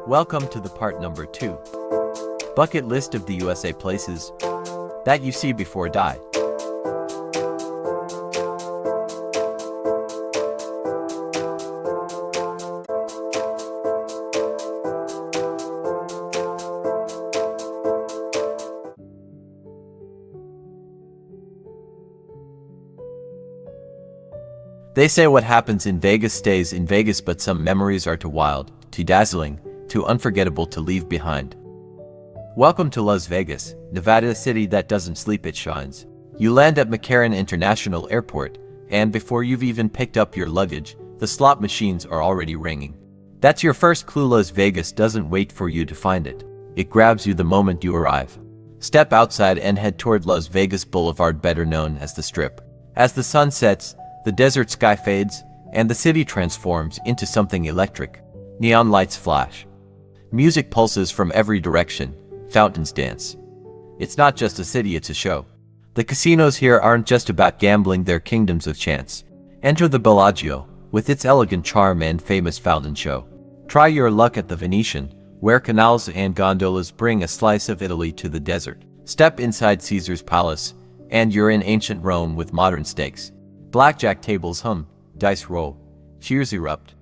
Welcome to the part number 2. Bucket list of the USA places that you see before die. They say what happens in Vegas stays in Vegas, but some memories are too wild, too dazzling, too unforgettable to leave behind. Welcome to Las Vegas, Nevada, a city that doesn't sleep, it shines. You land at McCarran International Airport, and before you've even picked up your luggage, the slot machines are already ringing. That's your first clue. Las Vegas doesn't wait for you to find it. It grabs you the moment you arrive. Step outside and head toward Las Vegas Boulevard, better known as the Strip. As the sun sets, the desert sky fades, and the city transforms into something electric. Neon lights flash. Music pulses from every direction. Fountains dance. It's not just a city, it's a show. The casinos here aren't just about gambling, they're kingdoms of chance. Enter the Bellagio, with its elegant charm and famous fountain show. Try your luck at the Venetian, where canals and gondolas bring a slice of Italy to the desert. Step inside Caesar's palace, and you're in ancient Rome with modern stakes. Blackjack tables hum, dice roll, cheers erupt.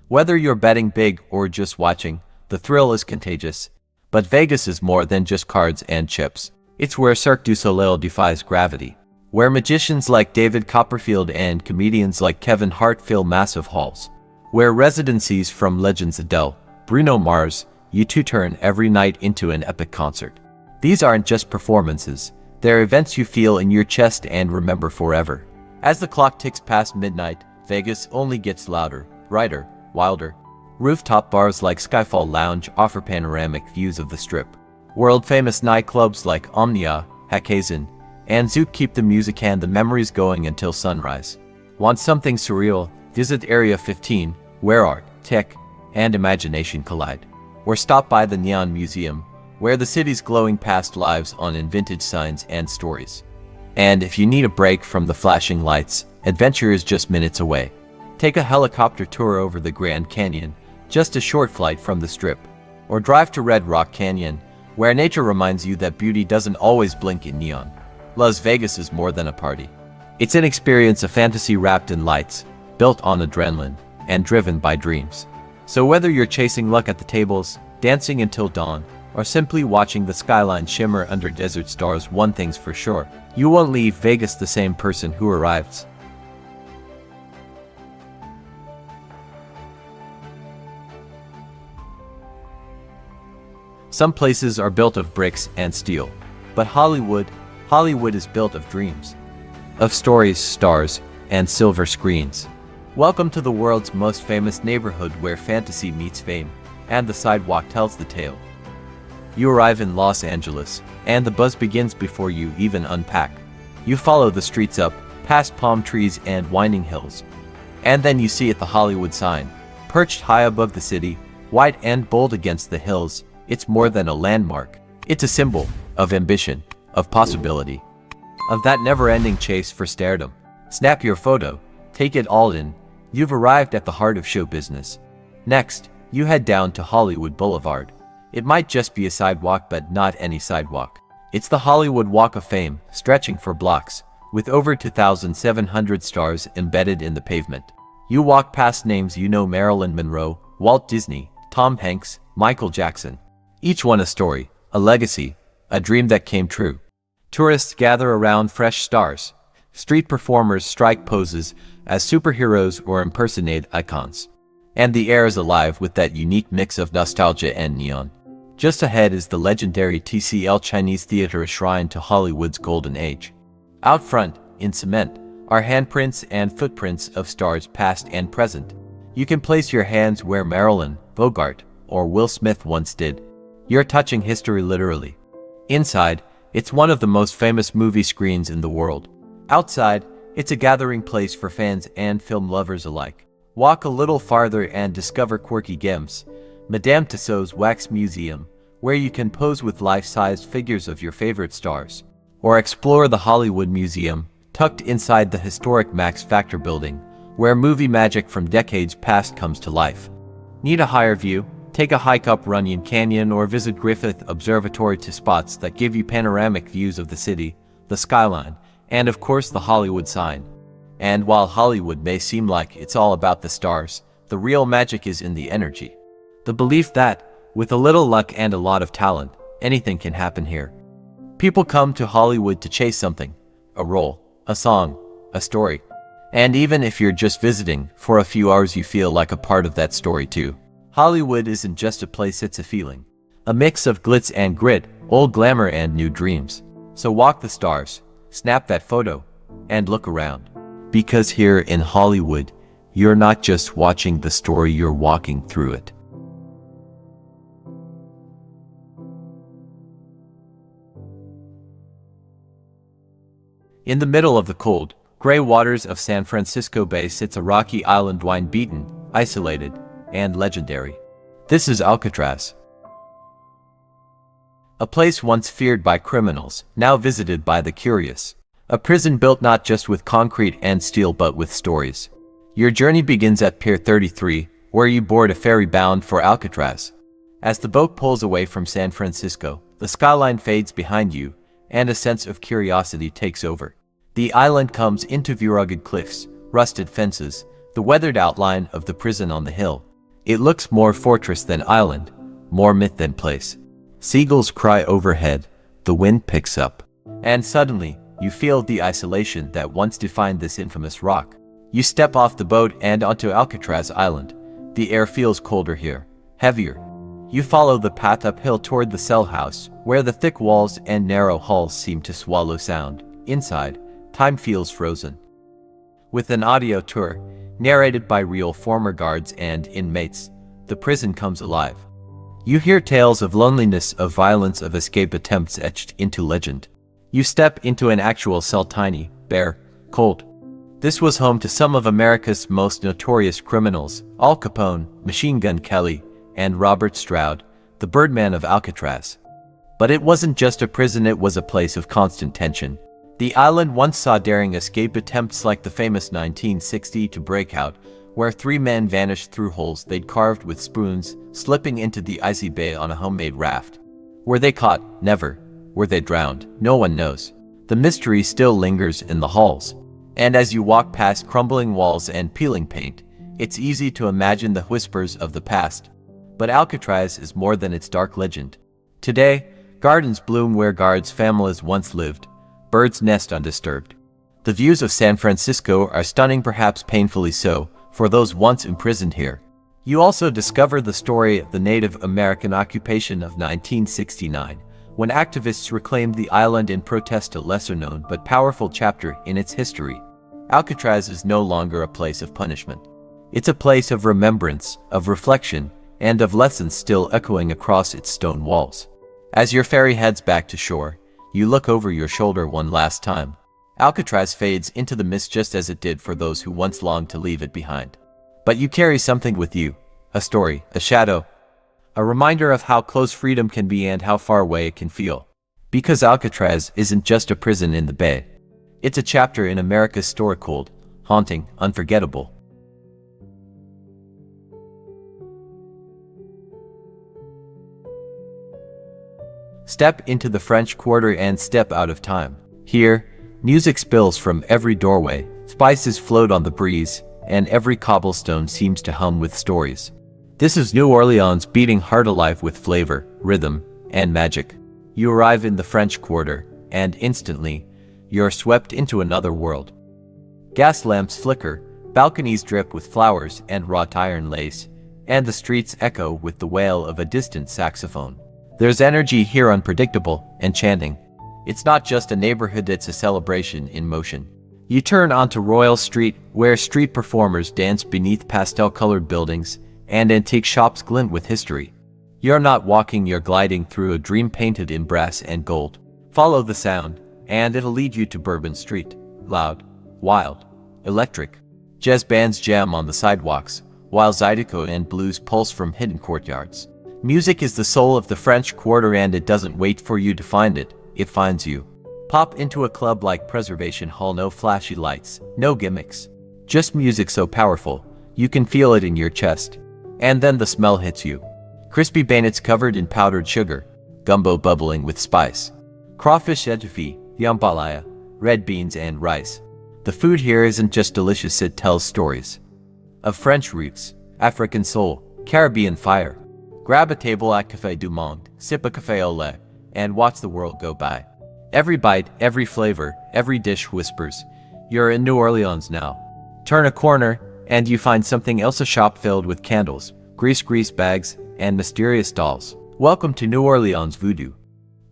Whether you're betting big or just watching, the thrill is contagious. But Vegas is more than just cards and chips. It's where Cirque du Soleil defies gravity. Where magicians like David Copperfield and comedians like Kevin Hart fill massive halls. Where residencies from legends Adele, Bruno Mars, U2 turn every night into an epic concert. These aren't just performances, they're events you feel in your chest and remember forever. As the clock ticks past midnight, Vegas only gets louder, brighter, wilder. Rooftop bars like Skyfall Lounge offer panoramic views of the Strip. World-famous nightclubs like Omnia, Hackhazen, and Zouk keep the music and the memories going until sunrise. Want something surreal? Visit Area 15, where art, tech, and imagination collide. Or stop by the Neon Museum, where the city's glowing past lives on in vintage signs and stories. And if you need a break from the flashing lights, adventure is just minutes away. Take a helicopter tour over the Grand Canyon, just a short flight from the Strip. Or drive to Red Rock Canyon, where nature reminds you that beauty doesn't always blink in neon. Las Vegas is more than a party. It's an experience, a fantasy wrapped in lights, built on adrenaline, and driven by dreams. So whether you're chasing luck at the tables, dancing until dawn, or simply watching the skyline shimmer under desert stars, one thing's for sure: you won't leave Vegas the same person who arrives. Some places are built of bricks and steel, but Hollywood is built of dreams, of stories, stars, and silver screens. Welcome to the world's most famous neighborhood, where fantasy meets fame, and the sidewalk tells the tale. You arrive in Los Angeles, and the buzz begins before you even unpack. You follow the streets up, past palm trees and winding hills. And then you see it, the Hollywood sign, perched high above the city, white and bold against the hills. It's more than a landmark. It's a symbol of ambition, of possibility, of that never-ending chase for stardom. Snap your photo, take it all in. You've arrived at the heart of show business. Next, you head down to Hollywood Boulevard. It might just be a sidewalk, but not any sidewalk. It's the Hollywood Walk of Fame, stretching for blocks, with over 2,700 stars embedded in the pavement. You walk past names you know: Marilyn Monroe, Walt Disney, Tom Hanks, Michael Jackson. Each one a story, a legacy, a dream that came true. Tourists gather around fresh stars. Street performers strike poses as superheroes or impersonate icons. And the air is alive with that unique mix of nostalgia and neon. Just ahead is the legendary TCL Chinese Theater, a shrine to Hollywood's golden age. Out front, in cement, are handprints and footprints of stars past and present. You can place your hands where Marilyn, Bogart, or Will Smith once did. You're touching history literally. Inside, it's one of the most famous movie screens in the world. Outside, it's a gathering place for fans and film lovers alike. Walk a little farther and discover quirky gems, Madame Tussauds Wax Museum, where you can pose with life-sized figures of your favorite stars. Or explore the Hollywood Museum, tucked inside the historic Max Factor building, where movie magic from decades past comes to life. Need a higher view? Take a hike up Runyon Canyon or visit Griffith Observatory to spots that give you panoramic views of the city, the skyline, and of course the Hollywood sign. And while Hollywood may seem like it's all about the stars, the real magic is in the energy. The belief that, with a little luck and a lot of talent, anything can happen here. People come to Hollywood to chase something, a role, a song, a story. And even if you're just visiting, for a few hours you feel like a part of that story too. Hollywood isn't just a place, it's a feeling. A mix of glitz and grit, old glamour and new dreams. So walk the stars, snap that photo, and look around. Because here in Hollywood, you're not just watching the story, you're walking through it. In the middle of the cold, gray waters of San Francisco Bay sits a rocky island wind-beaten, isolated, and legendary. This is Alcatraz. A place once feared by criminals, now visited by the curious. A prison built not just with concrete and steel but with stories. Your journey begins at Pier 33, where you board a ferry bound for Alcatraz. As the boat pulls away from San Francisco, the skyline fades behind you, and a sense of curiosity takes over. The island comes into view: rugged cliffs, rusted fences, the weathered outline of the prison on the hill. It looks more fortress than island, more myth than place. Seagulls cry overhead, the wind picks up, and suddenly, you feel the isolation that once defined this infamous rock. You step off the boat and onto Alcatraz Island. The air feels colder here, heavier. You follow the path uphill toward the cell house, where the thick walls and narrow halls seem to swallow sound. Inside, time feels frozen. With an audio tour, narrated by real former guards and inmates, the prison comes alive. You hear tales of loneliness, of violence, of escape attempts etched into legend. You step into an actual cell, tiny, bare, cold. This was home to some of America's most notorious criminals: Al Capone, Machine Gun Kelly, and Robert Stroud, the Birdman of Alcatraz. But it wasn't just a prison, it was a place of constant tension. The island once saw daring escape attempts like the famous 1962 breakout, where 3 men vanished through holes they'd carved with spoons, slipping into the icy bay on a homemade raft. Were they caught? Never. Were they drowned? No one knows. The mystery still lingers in the halls. And as you walk past crumbling walls and peeling paint, it's easy to imagine the whispers of the past. But Alcatraz is more than its dark legend. Today, gardens bloom where guards' families once lived. Birds nest undisturbed. The views of San Francisco are stunning, perhaps painfully so, for those once imprisoned here. You also discover the story of the Native American occupation of 1969, when activists reclaimed the island in protest, a lesser-known but powerful chapter in its history. Alcatraz is no longer a place of punishment. It's a place of remembrance, of reflection, and of lessons still echoing across its stone walls. As your ferry heads back to shore, you look over your shoulder one last time. Alcatraz fades into the mist just as it did for those who once longed to leave it behind. But you carry something with you, a story, a shadow, a reminder of how close freedom can be and how far away it can feel. Because Alcatraz isn't just a prison in the bay. It's a chapter in America's story, cold, haunting, unforgettable. Step into the French Quarter and step out of time. Here, music spills from every doorway, spices float on the breeze, and every cobblestone seems to hum with stories. This is New Orleans, beating heart alive with flavor, rhythm, and magic. You arrive in the French Quarter, and instantly, you're swept into another world. Gas lamps flicker, balconies drip with flowers and wrought iron lace, and the streets echo with the wail of a distant saxophone. There's energy here, unpredictable, enchanting. It's not just a neighborhood, it's a celebration in motion. You turn onto Royal Street, where street performers dance beneath pastel-colored buildings, and antique shops glint with history. You're not walking, you're gliding through a dream painted in brass and gold. Follow the sound, and it'll lead you to Bourbon Street. Loud, wild, electric. Jazz bands jam on the sidewalks, while zydeco and blues pulse from hidden courtyards. Music is the soul of the French Quarter, and it doesn't wait for you to find it, it finds you. Pop into a club like Preservation Hall, no flashy lights, no gimmicks. Just music so powerful, you can feel it in your chest. And then the smell hits you. Crispy bannets covered in powdered sugar, gumbo bubbling with spice, crawfish etouffee, jambalaya, red beans and rice. The food here isn't just delicious, it tells stories of French roots, African soul, Caribbean fire. Grab a table at Café du Monde, sip a café au lait, and watch the world go by. Every bite, every flavor, every dish whispers, "You're in New Orleans now." Turn a corner, and you find something else, a shop filled with candles, grease bags, and mysterious dolls. Welcome to New Orleans voodoo.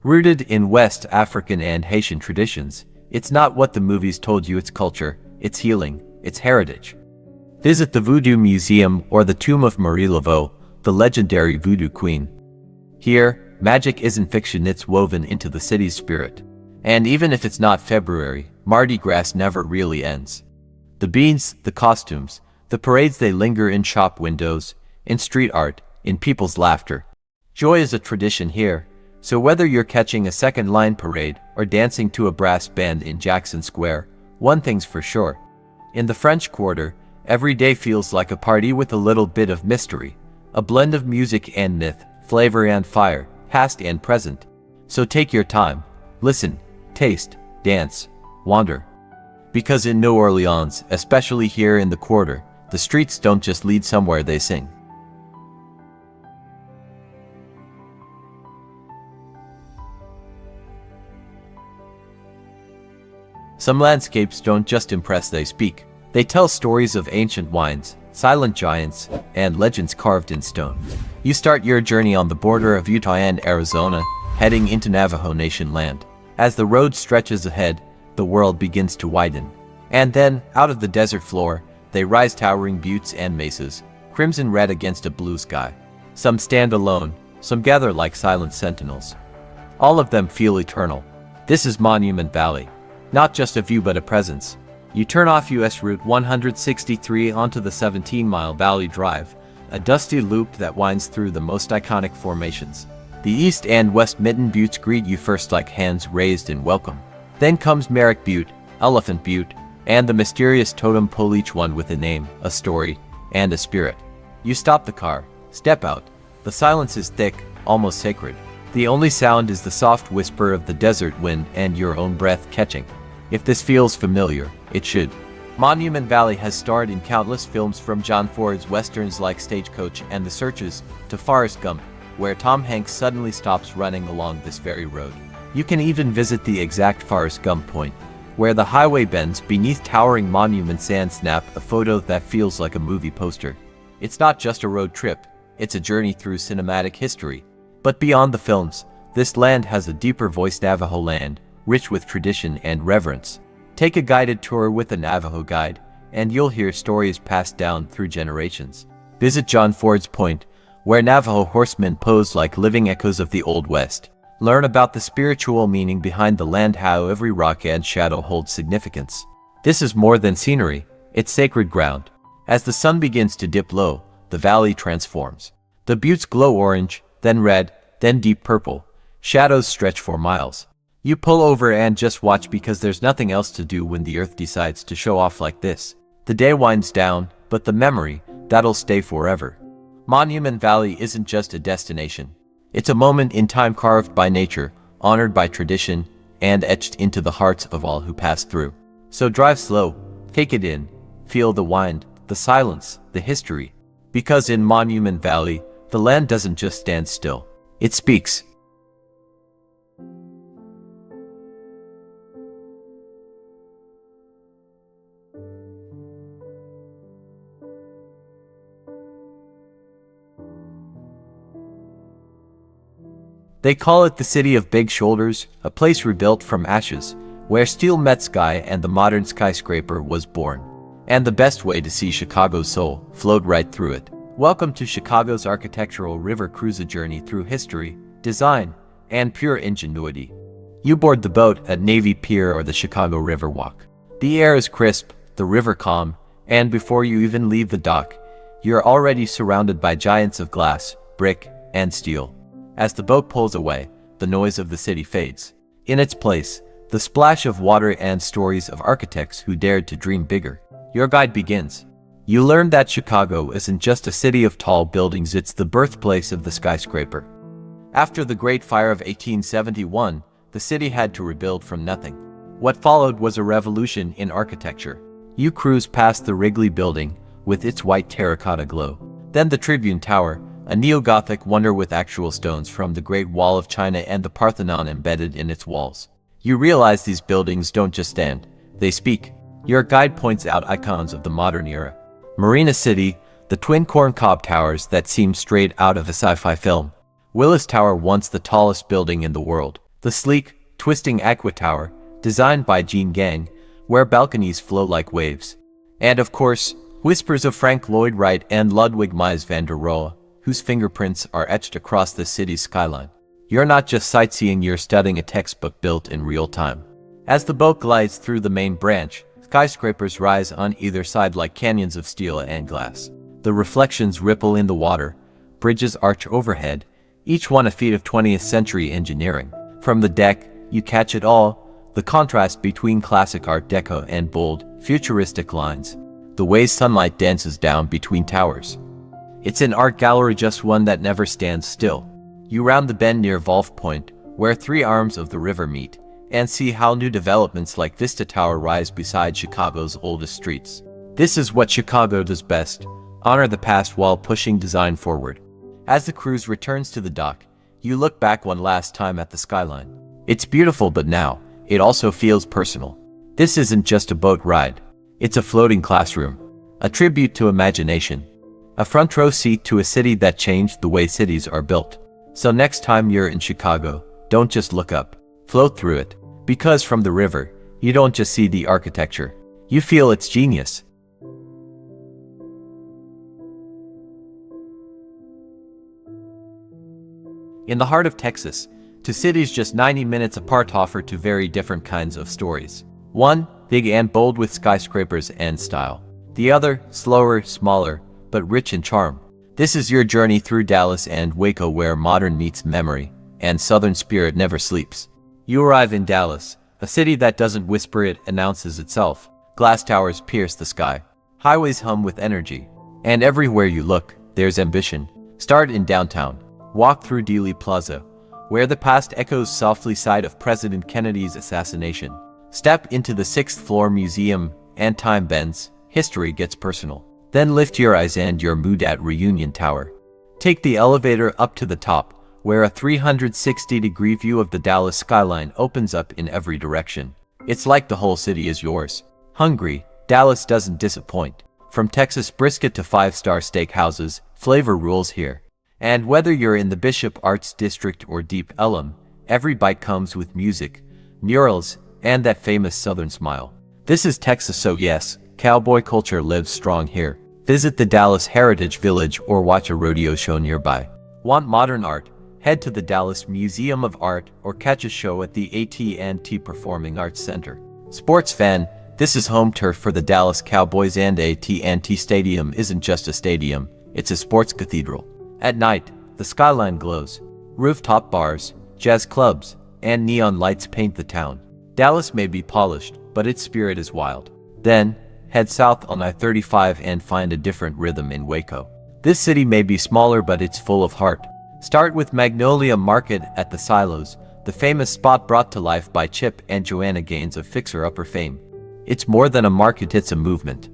Rooted in West African and Haitian traditions, it's not what the movies told you, it's culture, it's healing, it's heritage. Visit the Voodoo Museum or the tomb of Marie Laveau, the legendary voodoo queen. Here, magic isn't fiction, it's woven into the city's spirit. And even if it's not February, Mardi Gras never really ends. The beans, the costumes, the parades, they linger in shop windows, in street art, in people's laughter. Joy is a tradition here, so whether you're catching a second line parade or dancing to a brass band in Jackson Square, one thing's for sure. In the French Quarter, every day feels like a party with a little bit of mystery, a blend of music and myth, flavor and fire, past and present. So take your time, listen, taste, dance, wander. Because in New Orleans, especially here in the Quarter, the streets don't just lead somewhere, they sing. Some landscapes don't just impress, they speak. They tell stories of ancient wines, silent giants, and legends carved in stone. You start your journey on the border of Utah and Arizona, heading into Navajo Nation land. As the road stretches ahead, the world begins to widen. And then, out of the desert floor, they rise towering buttes and mesas, crimson red against a blue sky. Some stand alone, some gather like silent sentinels. All of them feel eternal. This is Monument Valley. Not just a view but a presence. You turn off US Route 163 onto the 17-mile Valley Drive, a dusty loop that winds through the most iconic formations. The East and West Mitten Buttes greet you first like hands raised in welcome. Then comes Merrick Butte, Elephant Butte, and the mysterious Totem Pole, each one with a name, a story, and a spirit. You stop the car, step out. The silence is thick, almost sacred. The only sound is the soft whisper of the desert wind and your own breath catching. If this feels familiar, it should. Monument Valley has starred in countless films, from John Ford's westerns like Stagecoach and The Searchers to Forrest Gump, where Tom Hanks suddenly stops running along this very road. You can even visit the exact Forrest Gump point, where the highway bends beneath towering monuments, and snap a photo that feels like a movie poster. It's not just a road trip, it's a journey through cinematic history. But beyond the films, this land has a deeper voice, Navajo land, rich with tradition and reverence. Take a guided tour with a Navajo guide, and you'll hear stories passed down through generations. Visit John Ford's Point, where Navajo horsemen pose like living echoes of the Old West. Learn about the spiritual meaning behind the land, how every rock and shadow holds significance. This is more than scenery, it's sacred ground. As the sun begins to dip low, the valley transforms. The buttes glow orange, then red, then deep purple. Shadows stretch for miles. You pull over and just watch, because there's nothing else to do when the earth decides to show off like this. The day winds down, but the memory, that'll stay forever. Monument Valley isn't just a destination. It's a moment in time, carved by nature, honored by tradition, and etched into the hearts of all who pass through. So drive slow, take it in, feel the wind, the silence, the history. Because in Monument Valley, the land doesn't just stand still, it speaks. They call it the City of Big Shoulders, a place rebuilt from ashes, where steel met sky and the modern skyscraper was born. And the best way to see Chicago's soul flowed right through it. Welcome to Chicago's architectural river cruise, a journey through history, design, and pure ingenuity. You board the boat at Navy Pier or the Chicago River Walk. The air is crisp, the river calm, and before you even leave the dock, you're already surrounded by giants of glass, brick, and steel. As the boat pulls away, the noise of the city fades. In its place, the splash of water and stories of architects who dared to dream bigger. Your guide begins. You learn that Chicago isn't just a city of tall buildings, it's the birthplace of the skyscraper. After the Great Fire of 1871, the city had to rebuild from nothing. What followed was a revolution in architecture. You cruise past the Wrigley Building with its white terracotta glow. Then the Tribune Tower, a neo-Gothic wonder with actual stones from the Great Wall of China and the Parthenon embedded in its walls. You realize these buildings don't just stand, they speak. Your guide points out icons of the modern era. Marina City, the twin corncob towers that seem straight out of a sci-fi film. Willis Tower, once the tallest building in the world. The sleek, twisting Aqua Tower, designed by Jean Gang, where balconies flow like waves. And of course, whispers of Frank Lloyd Wright and Ludwig Mies van der Rohe, whose fingerprints are etched across the city's skyline. You're not just sightseeing, you're studying a textbook built in real time. As the boat glides through the main branch, skyscrapers rise on either side like canyons of steel and glass. The reflections ripple in the water, bridges arch overhead, each one a feat of 20th century engineering. From the deck, you catch it all, the contrast between classic Art Deco and bold, futuristic lines, the way sunlight dances down between towers. It's an art gallery, just one that never stands still. You round the bend near Wolf Point, where three arms of the river meet, and see how new developments like Vista Tower rise beside Chicago's oldest streets. This is what Chicago does best, honor the past while pushing design forward. As the cruise returns to the dock, you look back one last time at the skyline. It's beautiful, but now, it also feels personal. This isn't just a boat ride. It's a floating classroom, a tribute to imagination, a front row seat to a city that changed the way cities are built. So next time you're in Chicago, don't just look up, float through it. Because from the river, you don't just see the architecture, you feel its genius. In the heart of Texas, two cities just 90 minutes apart offer two very different kinds of stories. One, big and bold with skyscrapers and style. The other, slower, smaller, but rich in charm. This is your journey through Dallas and Waco, where modern meets memory, and Southern spirit never sleeps. You arrive in Dallas, a city that doesn't whisper, it announces itself. Glass towers pierce the sky. Highways hum with energy. And everywhere you look, there's ambition. Start in downtown. Walk through Dealey Plaza, where the past echoes softly side of President Kennedy's assassination. Step into the 6th floor museum, and time bends, history gets personal. Then lift your eyes and your mood at Reunion Tower. Take the elevator up to the top, where a 360-degree view of the Dallas skyline opens up in every direction. It's like the whole city is yours. Hungry, Dallas doesn't disappoint. From Texas brisket to 5-star steakhouses, flavor rules here. And whether you're in the Bishop Arts District or Deep Ellum, every bite comes with music, murals, and that famous Southern smile. This is Texas, so yes, cowboy culture lives strong here. Visit the Dallas Heritage Village or watch a rodeo show nearby. Want modern art? Head to the Dallas Museum of Art or catch a show at the AT&T Performing Arts Center. Sports fan, this is home turf for the Dallas Cowboys, and AT&T Stadium isn't just a stadium, it's a sports cathedral. At night, the skyline glows. Rooftop bars, jazz clubs, and neon lights paint the town. Dallas may be polished, but its spirit is wild. Then, head south on I-35 and find a different rhythm in Waco. This city may be smaller, but it's full of heart. Start with Magnolia Market at the Silos, the famous spot brought to life by Chip and Joanna Gaines of Fixer Upper fame. It's more than a market, it's a movement.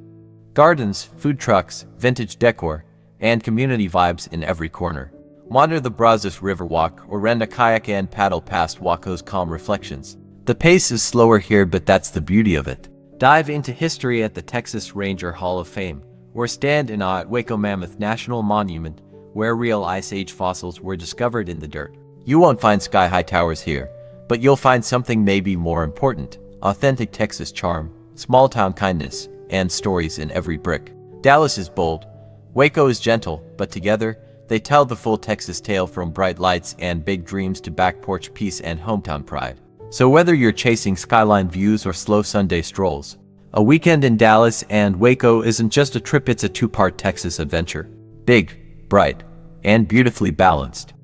Gardens, food trucks, vintage decor, and community vibes in every corner. Wander the Brazos River Walk or rent a kayak and paddle past Waco's calm reflections. The pace is slower here, but that's the beauty of it. Dive into history at the Texas Ranger Hall of Fame, or stand in awe at Waco Mammoth National Monument, where real Ice Age fossils were discovered in the dirt. You won't find sky-high towers here, but you'll find something maybe more important: authentic Texas charm, small-town kindness, and stories in every brick. Dallas is bold, Waco is gentle, but together, they tell the full Texas tale, from bright lights and big dreams to back porch peace and hometown pride. So whether you're chasing skyline views or slow Sunday strolls, a weekend in Dallas and Waco isn't just a trip, it's a two-part Texas adventure. Big, bright, and beautifully balanced.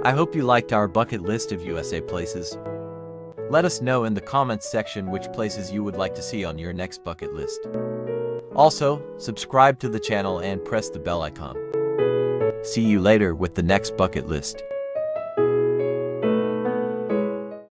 I hope you liked our bucket list of USA places. Let us know in the comments section which places you would like to see on your next bucket list. Also, subscribe to the channel and press the bell icon. See you later with the next bucket list.